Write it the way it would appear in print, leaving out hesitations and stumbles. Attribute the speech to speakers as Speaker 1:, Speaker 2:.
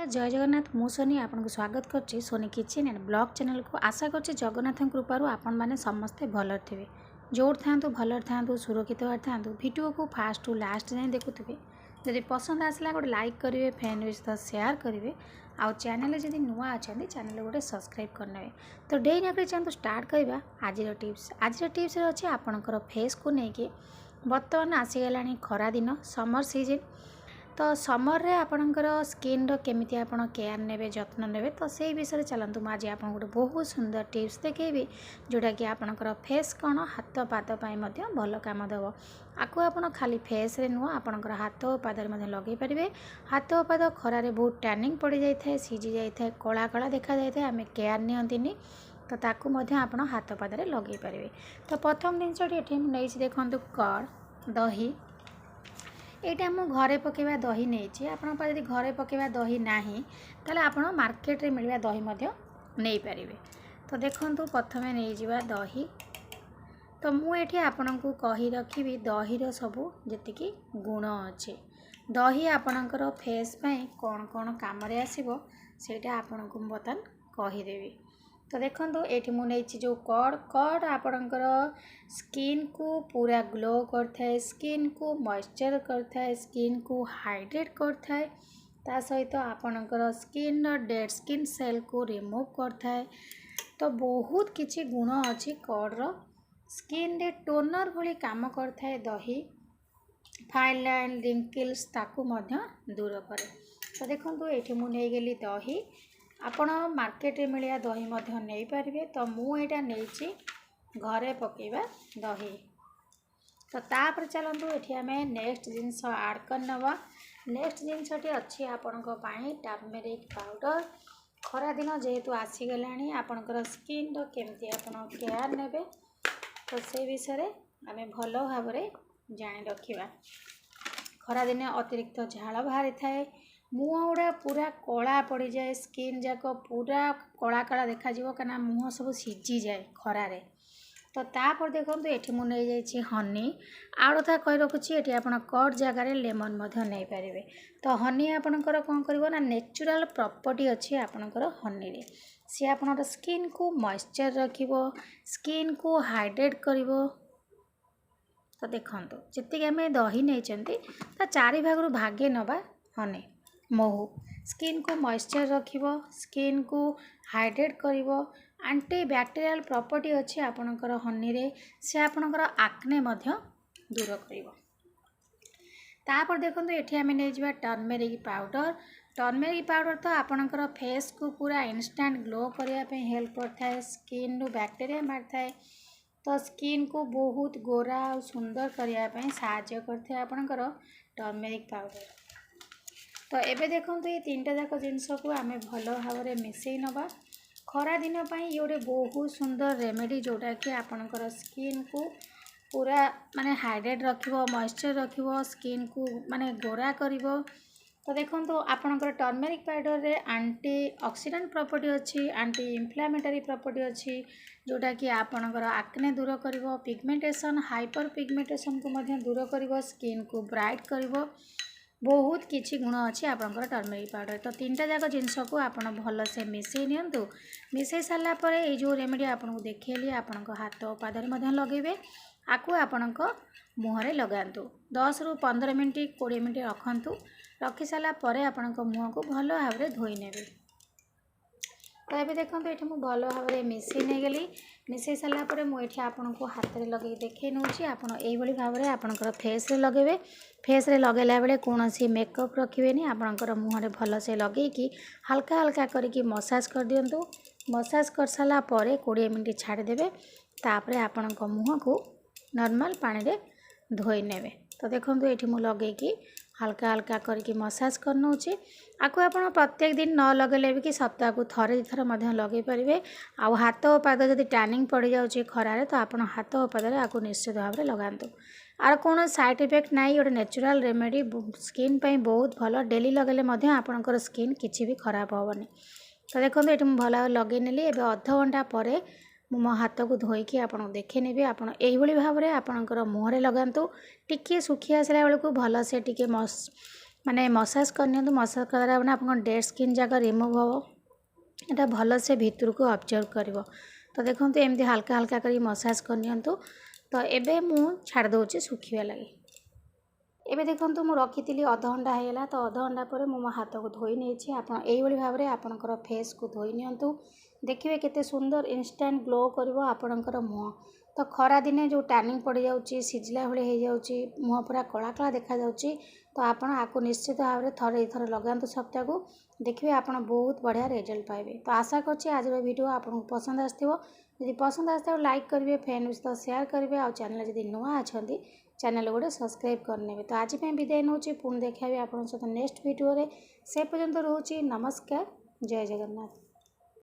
Speaker 1: जय जगन्नाथ मु सोनी आपन को स्वागत करछि Soni kitchen and blog channel को। आशा करछि जगन्नाथ कृपारू आपण माने समस्ते भलर थिबे, जोर थांतु भलर थांतु सुरक्षित थांतु। वीडियो को फास्ट टू लास्ट जाए देखुथिबे। जदि पसंद आसला गोटे लाइक करेंगे, फ्रेंड सहित शेयर करेंगे, आउ चैनल जदि नुआ अच्छा चैनल गोटे सब्सक्राइब करने। तो डेरी नक चलते स्टार्ट करवा आज टिप्स अच्छे आपणकर फेस को लेकिन बर्तमान आसीगला खरा दिन समर सीजन। तो समर रे आपणकर स्किन केमिति आपण केयर नेबे जत्न नेबे तो से विषय चलतु मुझे आप गोटे बहुत सुंदर टिप्स देखेबी जोटा कि आपणकर फेस कौन हाथ पाद भल काम देव। आपको आप खाली फेस रे नुह आपणकर हाथ और पाद लगे पारे। हाथ और पाद खरारे बहुत टैनिंग पड़ जाए, सीझी जाए, कला कला देखा जाए, आम केयर नियंतिनी तो ताकू आपण हाथ पादे लगे पारे। तो प्रथम जिनसटी नहीं देखु कड़ दही। यहाँ मु घरे पकेवा दही नहीं आप घरे पकेवा दही ना ताले आप मार्केट रे मिलवा दही नहीं पारे। तो देखो प्रथम नहीं जावा दही। तो मुझे आपन को कही रखी दही सबू जी गुण अच्छे दही आपणकर फेस कौन कौन कम आसो सेटा आपन को बर्तमान कहीदेवी। तो देखो ये मुझे जो कड़ आपणकर स्किन को पूरा ग्लो करता, स्किन को मॉइस्चर करता, स्किन को हाइड्रेट करता, ता सहित आपणकर स्किन डेड स्किन सेल को रिमूव करता। तो बहुत किछि गुण अच्छी कड़ स्किन रे टोनर भली काम करता है दही। फाइन लाइन रिंकल्स ताकू दूर करे। तो देखो ये मुझे गली दही आपण मार्केट रे मिलिया दही नहीं पारे। तो मुझा नहीं घरे पकेवा दही। तो तापर चलतु ये आम नेक्स्ट जिनस आड करनवा। नेक्स्ट जिनसटी अच्छी आपण टर्मेरिक पाउडर। खरा दिन जेहेतु आसीगला आपणकर स्किन केमती आपण केयर नेबे तो से विषय आम भल भाव जाणी रखा। खरा दिन अतिरिक्त झाड़ बाहरी थाए, मुँह गुड़ा पूरा कला पड़ जाए, स्किन जाक पूरा कला कला देखा कहीं मुँह सब सीझी जाए खरारे। तो तापर देखो ये मुझे नहीं हनी आउ कथा कही रखुच्छी ये आप कट जगार लेमन नहीं पारे। तो हनी आपणकर कौन कर नेचुरल प्रॉपर्टी अच्छी आपणकर हनी रे सी आप स्किन को मॉइस्चर रखिबो, स्किन को हाइड्रेट करिवो। तो देखो जी आम दही नहीं चारि भाग भागे नवा हनी महू स्किन को मॉइस्चर रखिबो, स्किन को हाइड्रेट करिवो, एंटी बैक्टीरियल प्रॉपर्टी अच्छी आपणकर हनी रे से आपणकर आक्ने दूर करिवो। तापर देखो ये आम नहीं जावा टर्मेरिक पाउडर। टर्मेरिक पाउडर तो आपणकर फेस को पूरा इंस्टेंट ग्लो करने हेल्प करता है, स्किन बैक्टीरिया मारता है तो स्किन को बहुत गोरा और सुंदर करने साहाय्य करते आपणकर टर्मेरिक पाउडर। तो एबे देखो ये तीनटा जाक जिनस को आम भल भाव मिसई नवा। खरा दिन ये गोटे बहुत सुंदर रेमेडी जोटा कि आपणकर स्किन को पूरा माने हाइड्रेट रखिबो, मॉइस्चर रखिबो, स्किन को माने गोरा करिवो। तो देखो आपणकर टर्मेरिक पाउडर रे एंटी ऑक्सीडेंट प्रॉपर्टी अच्छी, एंटी इन्फ्लेमेटरी प्रॉपर्टी अच्छी जोटा कि आपणकर आक्ने दूर करिवो, पिगमेंटेशन हाइपर पिगमेंटेशन को दूर करिवो, स्किन को ब्राइट करिवो। बहुत किछि गुण अच्छी आपणकर टर्मेरिक पाउडर। तो तीनटा जाक जिनस को आपन भल से मिसई नियंतु। मिसई सारा पर ये जो रेमेडी आपन को देखली आपण हाथ और पाद लगेबे। आकु आपण मुहरे लगातु 10 रु 15 मिनट 20 मिनट रखंतु। रखी सारा पर आपण मुह को भल भाव धोई नेबे। तो ये देखो ये मुझे भल भाव मिसई नहीं गली। मिसई सारापर मुझे आपन को हाथ में लगे देखे नौची आपन यही भाव में आपणकर फेस रे लगेबे। फेस रे लगेला बेले कौन सी मेकअप रखिए आपणकर मुहरे भल से लगे कि हल्का हल्का करके मसाज कर दिंतु। मसाज कर सारा पर 20 मिनट छाड़देवे। तापर आपण मुह को नॉर्मल पानी रे धोई नेबे। तो देखो ये मुझे लगे हल्का हल्का करके मसाज कर नौची। आपको आप प्रत्येक दिन न लगेले भी कि सप्ताह को थरे थर लगे पारे। आउ हाथ और पाद जब टैनिंग पड़ जाऊँगी खरारे तो आप हाथ और पादे आपको निश्चित भाव में लगातु। आर कौन साइड इफेक्ट ना गोटे नेचुरल रेमेडी स्किन पे बहुत भल। डेली लगेले आपणकर स्किन किसी भी खराब हेनी। तो देखो ये मुझे भल लगे नेली। एबे अध घंटा पर मो हाथ को धोईकी आपको देखे नेबी। आप भाव में आपणकर मुहरे लगातु। टिके सुखी आसला बेलू भल से टिके माने मसाज करनी मसाज करा मैंने आप डेड स्किन जाक रिमूव हम यहाँ भल से भितर को ऑब्जर्व कर। तो देखो एमती हल्का हल्का कर मसाज करनी। तो एबे मु छाड़ दूची सुखिया लगे। एबे देखो मु रखी अध घंटा होगा। तो अध घंटा पर मो हाथ को धोई नहीं आप भाव में आपणकर फेस को धोई नियंतु। देखिए केते सुंदर इंस्टेंट ग्लो करिवो आपणकर मुह। तो खरा दिने जो टैनिंग पड़ जाउची सिझला भले हो जाउची मुह पूरा कला कला देखा जाउची। तो आपण आपको निश्चित भाव में थरे थर लगातु सप्ताह को देखिए आप बहुत बढ़िया रिजल्ट पाइबे। तो आशा करछि आज वीडियो आपको पसंद आसथिबो। यदि पसंद आसथिबो लाइक करेंगे फ्रेंड सहित शेयर करेंगे और चैनल जदि नुआ अच्छा चैनल गोटे सब्सक्राइब करने। तो आज विदाय नौ पुणी देखा आप नेक्स्ट वीडियो से पर्यंत रोचे नमस्कार जय जगन्नाथ।